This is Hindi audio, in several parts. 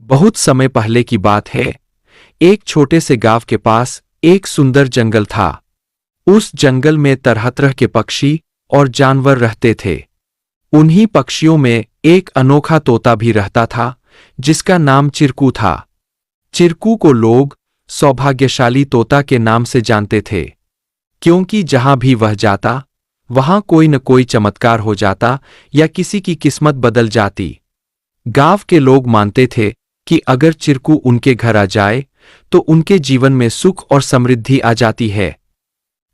बहुत समय पहले की बात है। एक छोटे से गांव के पास एक सुंदर जंगल था। उस जंगल में तरह तरह के पक्षी और जानवर रहते थे। उन्हीं पक्षियों में एक अनोखा तोता भी रहता था, जिसका नाम चिरकू था। चिरकू को लोग सौभाग्यशाली तोता के नाम से जानते थे, क्योंकि जहां भी वह जाता वहां कोई न कोई चमत्कार हो जाता या किसी की किस्मत बदल जाती। गांव के लोग मानते थे कि अगर चिरकू उनके घर आ जाए तो उनके जीवन में सुख और समृद्धि आ जाती है।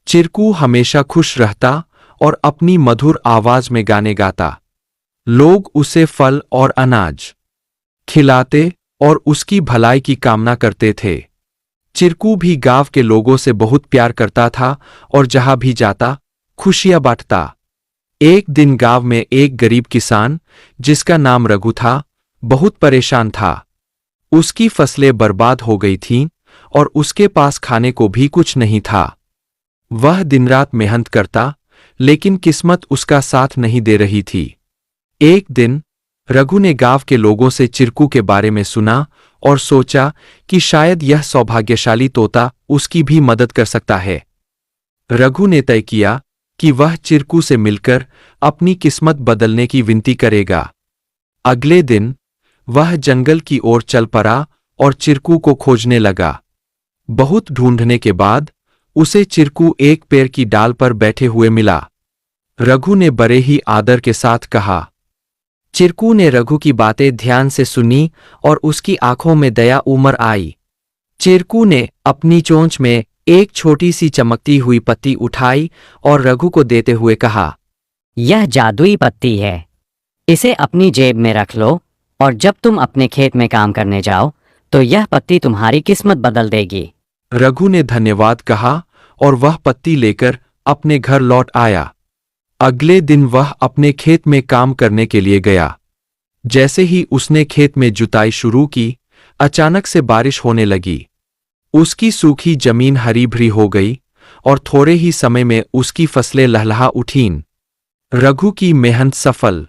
चिरकू हमेशा खुश रहता और अपनी मधुर आवाज में गाने गाता। लोग उसे फल और अनाज खिलाते और उसकी भलाई की कामना करते थे। चिरकू भी गांव के लोगों से बहुत प्यार करता था और जहां भी जाता खुशियां बांटता। एक दिन गांव में एक गरीब किसान, जिसका नाम रघु था, बहुत परेशान था। उसकी फसलें बर्बाद हो गई थीं और उसके पास खाने को भी कुछ नहीं था। वह दिन रात मेहनत करता, लेकिन किस्मत उसका साथ नहीं दे रही थी। एक दिन रघु ने गांव के लोगों से चिरकू के बारे में सुना और सोचा कि शायद यह सौभाग्यशाली तोता उसकी भी मदद कर सकता है। रघु ने तय किया कि वह चिरकू से मिलकर अपनी किस्मत बदलने की विनती करेगा। अगले दिन वह जंगल की ओर चल पड़ा और चिरकू को खोजने लगा। बहुत ढूंढने के बाद उसे चिरकू एक पेड़ की डाल पर बैठे हुए मिला। रघु ने बड़े ही आदर के साथ कहा। चिरकू ने रघु की बातें ध्यान से सुनी और उसकी आंखों में दया उमड़ आई। चिरकू ने अपनी चोंच में एक छोटी सी चमकती हुई पत्ती उठाई और रघु को देते हुए कहा, यह जादुई पत्ती है। इसे अपनी जेब में रख लो और जब तुम अपने खेत में काम करने जाओ तो यह पत्ती तुम्हारी किस्मत बदल देगी। रघु ने धन्यवाद कहा और वह पत्ती लेकर अपने घर लौट आया। अगले दिन वह अपने खेत में काम करने के लिए गया। जैसे ही उसने खेत में जुताई शुरू की, अचानक से बारिश होने लगी। उसकी सूखी जमीन हरी भरी हो गई और थोड़े ही समय में उसकी फसलें लहलहा उठीं। रघु की मेहनत सफल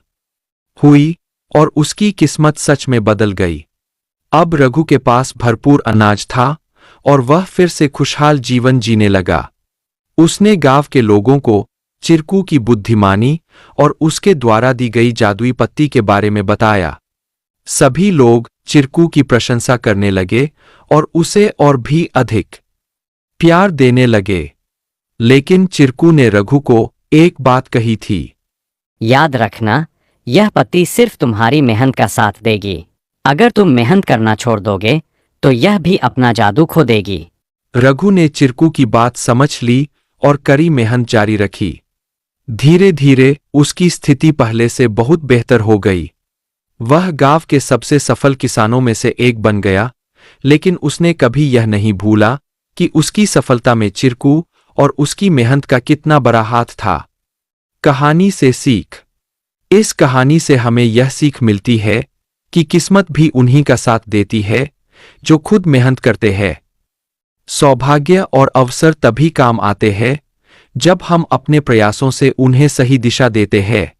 हुई और उसकी किस्मत सच में बदल गई। अब रघु के पास भरपूर अनाज था और वह फिर से खुशहाल जीवन जीने लगा। उसने गांव के लोगों को चिरकू की बुद्धिमानी और उसके द्वारा दी गई जादुई पत्ती के बारे में बताया। सभी लोग चिरकू की प्रशंसा करने लगे और उसे और भी अधिक प्यार देने लगे। लेकिन चिरकू ने रघु को एक बात कही थी। याद रखना, यह पत्ती सिर्फ तुम्हारी मेहनत का साथ देगी। अगर तुम मेहनत करना छोड़ दोगे तो यह भी अपना जादू खो देगी। रघु ने चिरकू की बात समझ ली और कड़ी मेहनत जारी रखी। धीरे धीरे उसकी स्थिति पहले से बहुत बेहतर हो गई। वह गांव के सबसे सफल किसानों में से एक बन गया। लेकिन उसने कभी यह नहीं भूला कि उसकी सफलता में चिरकू और उसकी मेहनत का कितना बड़ा हाथ था। कहानी से सीख। इस कहानी से हमें यह सीख मिलती है कि किस्मत भी उन्हीं का साथ देती है जो खुद मेहनत करते हैं। सौभाग्य और अवसर तभी काम आते हैं जब हम अपने प्रयासों से उन्हें सही दिशा देते हैं।